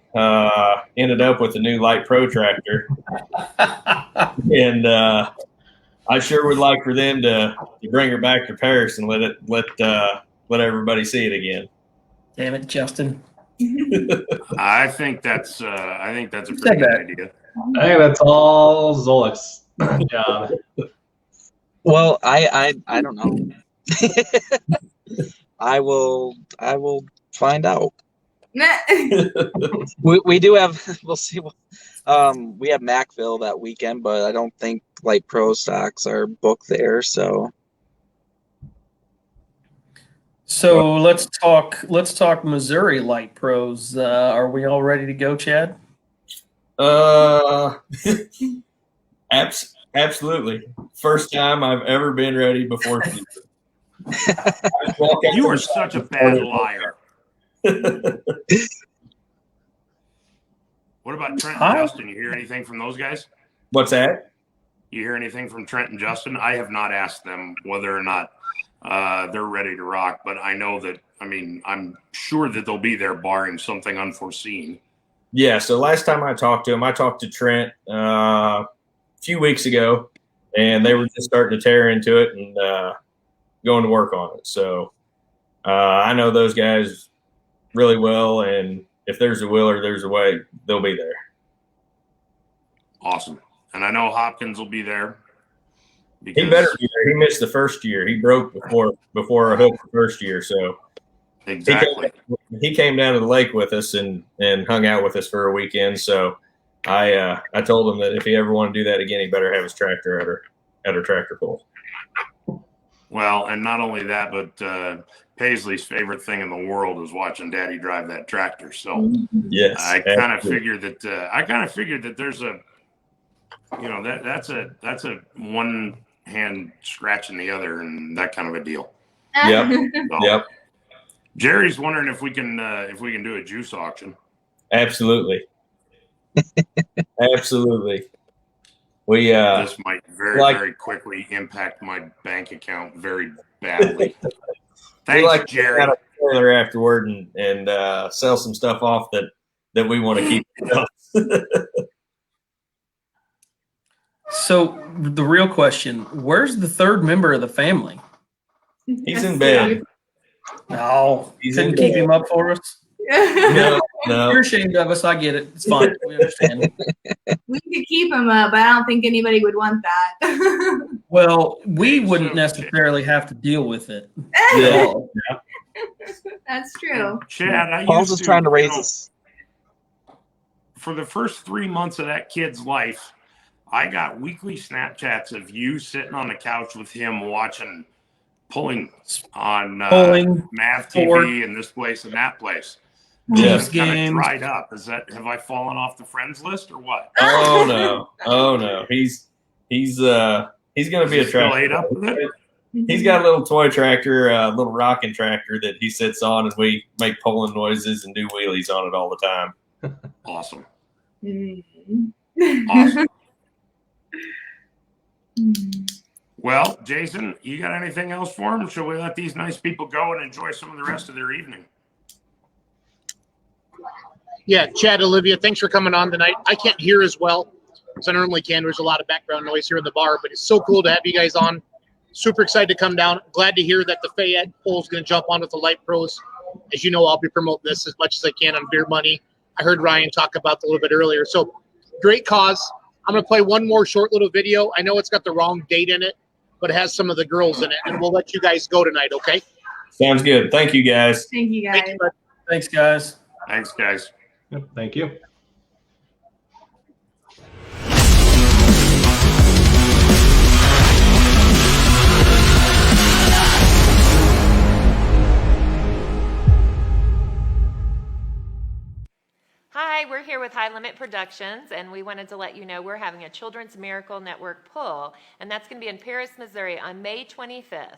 P: ended up with a new Light Pro tractor, and I sure would like for them to bring her back to Paris and let everybody see it again.
R: Damn it, Justin.
D: I think that's a pretty good idea.
E: I think that's all Zolik's job.
C: Well, I don't know. I will find out. we do have. We'll see. We have Macville that weekend, but I don't think Light Pro stocks are booked there. So
R: let's talk Missouri Light Pros. Are we all ready to go, Chad?
P: Absolutely. First time I've ever been ready before.
D: You are such a bad liar. What about Trent and Justin? You hear anything from those guys?
P: What's that?
D: You hear anything from Trent and Justin? I have not asked them whether or not they're ready to rock, but I know that, I'm sure that they'll be there barring something unforeseen.
P: Yeah, so last time I talked to him, I talked to Trent a few weeks ago, and they were just starting to tear into it and going to work on it. So I know those guys really well, and if there's a will or there's a way, they'll be there.
D: Awesome. And I know Hopkins will be there.
P: He better be there. He missed the first year. He broke before a hook the first year. So
D: exactly.
P: He came down to the lake with us and hung out with us for a weekend. So I told him that if he ever wanted to do that again, he better have his tractor at her tractor pull.
D: Well, and not only that, but Paisley's favorite thing in the world is watching Daddy drive that tractor. So
P: yes,
D: I kind of figured that there's a, that's a one hand scratching the other and that kind of a deal.
P: Yep.
D: So,
P: yep.
D: Jerry's wondering if we can do a juice auction.
P: Absolutely. Absolutely. We
D: this might very quickly impact my bank account very badly. Thanks, Jerry.
P: To trailer afterward and sell some stuff off that we want to keep.
R: So the real question: where's the third member of the family?
P: He's in bed.
R: No,
C: He's
R: couldn't
C: in
R: keep
C: there.
R: him up for us.
C: No, no.
R: You're ashamed of us. I get it. It's fine. We understand.
Q: We could keep him up, but I don't think anybody would want that.
R: Well, we wouldn't necessarily have to deal with it.
C: Yeah.
Q: That's true.
D: Chad, I
C: Paul's
D: used
C: just trying to raise
D: know,
C: us.
D: For the first 3 months of that kid's life, I got weekly Snapchats of you sitting on the couch with him watching pulling on
R: Pulling,
D: Mav
R: sport.
D: TV and this place and that place.
R: Yes.
D: It's kind of
R: Games.
D: dried up. Have I fallen off the friends list or what?
P: Oh no. Oh no. He's gonna be a
D: Still ate
P: tractor.
D: up with it?
P: He's got a little toy tractor, a little rocking tractor that he sits on, and we make pulling noises and do wheelies on it all the time.
D: Awesome.
Q: Mm-hmm.
D: Awesome. Well, Jason, you got anything else for them? Shall we let these nice people go and enjoy some of the rest of their evening?
A: Yeah, Chad, Olivia, thanks for coming on tonight. I can't hear as well as I normally can. There's a lot of background noise here in the bar, but it's so cool to have you guys on. Super excited to come down. Glad to hear that the Fayette poll is going to jump on with the Light Pros. As you know, I'll be promoting this as much as I can on Beer Money. I heard Ryan talk about it a little bit earlier. So great cause. I'm going to play one more short little video. I know it's got the wrong date in it, but it has some of the girls in it, and we'll let you guys go tonight, okay?
P: Sounds good. Thank you, guys.
Q: Thank you, guys.
R: Thanks, guys.
D: Thanks, guys.
E: Yep, thank you.
N: Hi, we're here with High Limit Productions, and we wanted to let you know we're having a Children's Miracle Network pull, and that's going to be in Paris, Missouri on May 25th.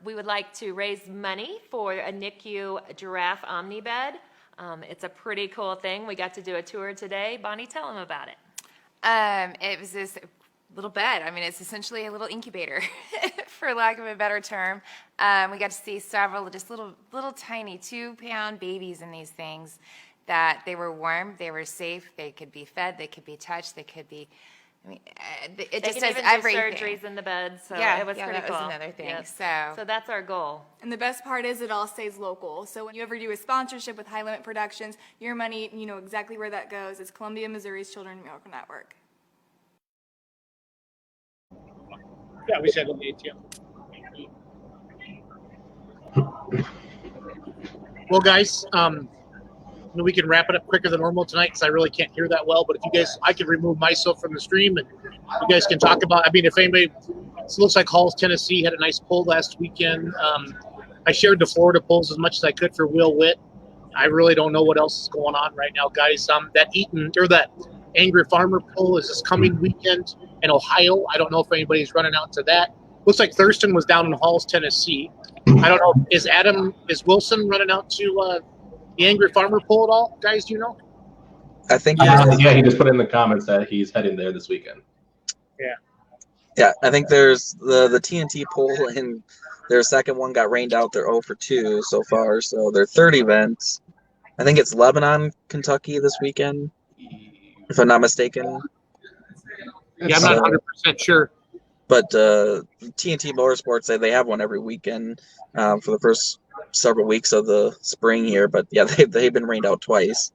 N: We would like to raise money for a NICU giraffe omnibed. It's a pretty cool thing. We got to do a tour today. Bonnie, tell them about it.
K: It was this little bed. I mean, it's essentially a little incubator, for lack of a better term. We got to see several just little tiny 2-pound babies in these things. That they were warm, they were safe, they could be fed, they could be touched, they could be. I mean, it just does everything.
N: Do surgeries in the bed, so
K: yeah,
N: it was pretty
K: that
N: cool.
K: was another thing.
N: Yep.
K: So
N: that's our goal.
O: And the best part is it all stays local. So when you ever do a sponsorship with High Limit Productions, your money, you know exactly where that goes. It's Columbia, Missouri's Children's Miracle Network.
A: Yeah, we said on the ATM. Well, guys, we can wrap it up quicker than normal tonight because I really can't hear that well. But if you guys, I can remove myself from the stream and you guys can talk about. I mean, if anybody, it looks like Halls, Tennessee had a nice poll last weekend. I shared the Florida polls as much as I could for Will Witt. I really don't know what else is going on right now, guys. That Angry Farmer poll is this coming weekend in Ohio. I don't know if anybody's running out to that. Looks like Thurston was down in Halls, Tennessee. I don't know. Is Wilson running out to the Angry Farmer poll at all, guys? Do you know?
C: I think
E: he just put in the comments that he's heading there this weekend.
C: Yeah, I think there's the TNT poll, and their second one got rained out. They're 0 for 2 so far, so their third event, I think it's Lebanon, Kentucky this weekend, if I'm not mistaken.
A: Yeah, I'm not 100% sure.
C: But TNT Motorsports, they have one every weekend for the first several weeks of the spring here. But yeah, they've been rained out twice.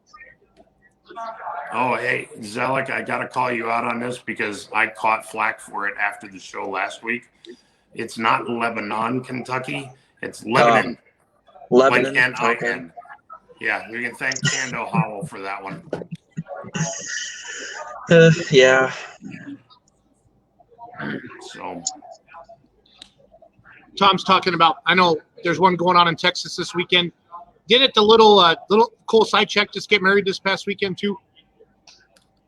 D: Oh, hey, Zelik, I got to call you out on this because I caught flack for it after the show last week. It's not Lebanon, Kentucky. It's Lebanon.
C: Lebanon.
D: Like
C: Okay.
D: N-I-N. Yeah, you can thank Kando Howell for that one.
C: Yeah.
D: So
A: Tom's talking about, I know there's one going on in Texas this weekend. Didn't the little cool side check just get married this past weekend too?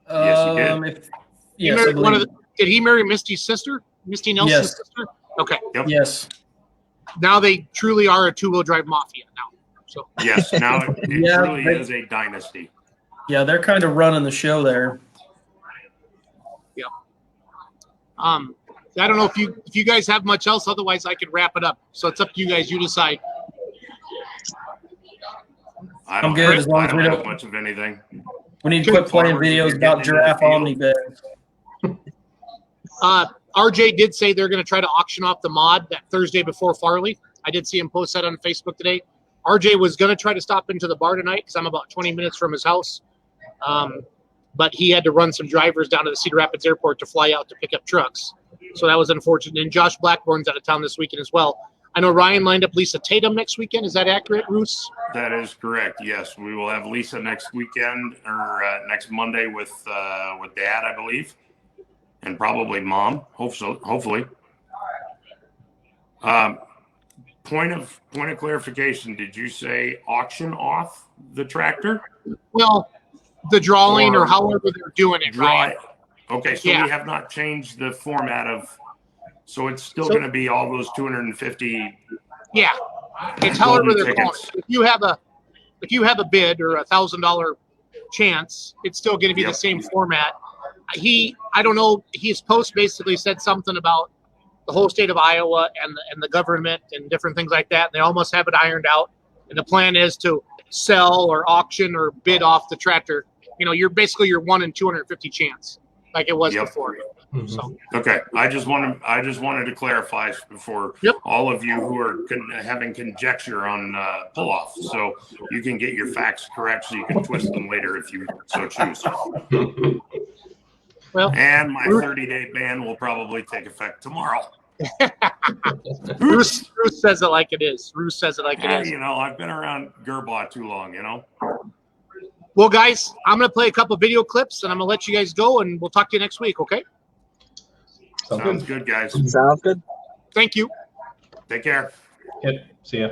D: Yes, he did.
A: He married did he marry Misty's sister? Misty Nelson's sister? Okay.
D: Yep.
R: Yes.
A: Now they truly are a two-wheel drive mafia now. So
D: yes, now it really
R: they-
D: is a dynasty.
R: Yeah, they're kind of running the show there.
A: Yeah. I don't know if you guys have much else. Otherwise, I could wrap it up. So it's up to you guys. You decide.
R: I'm good as long as we
D: have
R: don't
D: much of anything.
R: We need to quit playing videos about giraffe omnibeds.
A: RJ did say they're going to try to auction off the mod that Thursday before Farley. I did see him post that on Facebook today. RJ was going to try to stop into the bar tonight because I'm about 20 minutes from his house. But he had to run some drivers down to the Cedar Rapids Airport to fly out to pick up trucks. So that was unfortunate. And Josh Blackburn's out of town this weekend as well. I know Ryan lined up Lisa Tatum next weekend. Is that accurate, Roos?
D: That is correct. Yes, we will have Lisa next weekend or next Monday with Dad, I believe, and probably Mom. Hopefully. Point of clarification. Did you say auction off the tractor?
A: Well, the drawing or however they're doing it, right?
D: Okay, so we have not changed the format of. So it's still going to be all those 250.
A: Yeah, it's however they're calling it. If you have a bid or $1,000 chance, it's still going to be the same format. I don't know. His post basically said something about the whole state of Iowa and the government and different things like that. They almost have it ironed out, and the plan is to sell or auction or bid off the tractor. You know, you're basically your 1 in 250 chance, like it was before. So
D: okay, I just wanted to clarify before all of you who are having conjecture on pull off, so you can get your facts correct, so you can twist them later if you so choose.
A: Well,
D: and my 30-day ban will probably take effect tomorrow.
A: Bruce says it like it is. Bruce says it like it is.
D: You know, I've been around Gerbaugh too long, you know.
A: Well, guys, I'm going to play a couple video clips, and I'm going to let you guys go, and we'll talk to you next week, okay?
D: Sounds good, guys.
C: Sounds good.
A: Thank you.
D: Take care.
E: Yep. See ya.